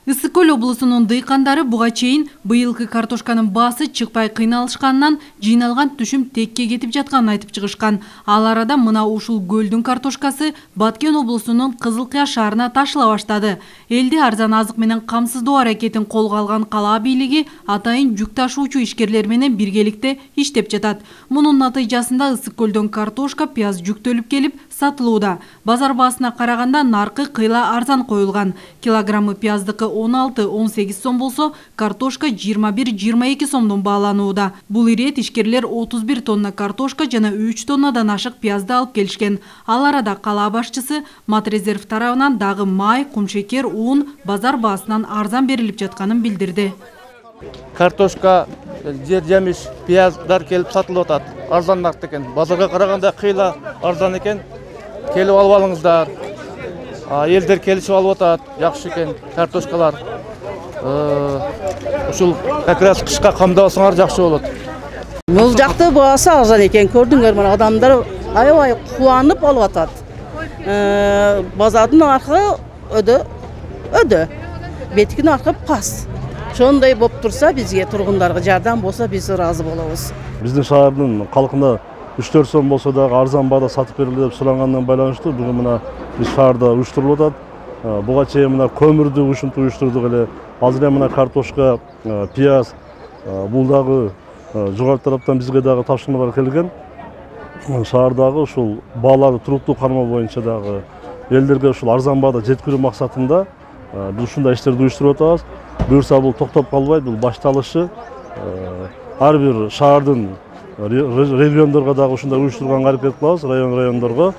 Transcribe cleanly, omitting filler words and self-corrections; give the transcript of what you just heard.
Ысык Көл облусунун дыйкандары буга чейин быйылкы картошканын баасы чыкпай кыйналышканынан жыйналган түшүм текке кетип жатканын айтып чыгышкан. Ал арада мына ушул көлдүн картошкасы Баткен облусунун Кызылкыя шаарына ташыла баштады. Элди арзан азык менен камсыздоо аракетин колго алган кала бийлиги атайын жүк ташуучу ишкерлер менен биргеликте иштеп жатат. Мунун натыйжасында Ысык Көлдөн картошка, пияз жүктөлүп келип сатылууда. Базар баасына караганда наркы кыйла арзан коюлган. Килограммы пияздыкы 16-18 сом болсо, картошка 21-22 сомдон бааланууда. Бул ирет ишкерлер 31 тонна картошка жана 3 тоннадан ашык пиязды алып келишкен. Ал арада кала башчысы Матрезерв тарабынан дагы май, кумшекер, ун базар баасынан арзан берилип жатканын билдирди. Картошка, жемиш, пияздар келип сатылып атат. Арзаныраак экен. Базарга караганда кыйла арзан экен. Келип алып алыңыздар. Елдер келишип алып атат. Жакшы экен картошкалар. Ушул как раз кышка камдабасаңар жакшы болот. Бул жакты баасы арзан экен. Көрдүңөр, мына адамдар аябай кубанып алып атат. Базардын аркы өдө. Бетикин аркы пас. Ошондой болуп турса, бизге тургундарга жардам болсо, биз ыраазы болобуз. Биздин шаардын калкына 3-4 сом болсо дагы арзан баада сатып берилди деп сурангандан байланыштуу бүгүн мына биз шаарда уюштурулуп атат. Буга чейин мына көмүрдү уюштурдук эле. Азыр эле мына картошка, пияз, бул дагы жогорку тараптан бизге дагы тапшырмалар келген. Шаардагы ушул бааларды туруктуу кармоо боюнча дагы элдерге ушул арзан баада жеткирүү максатында биз ушундай иштерди уюштуруп атабыз. Буюрса бул токтоп калбайт, бул башталышы. Ар бир шаардын региондорго дагы ушундай уюштурганга аракет кылабыз, райондорго.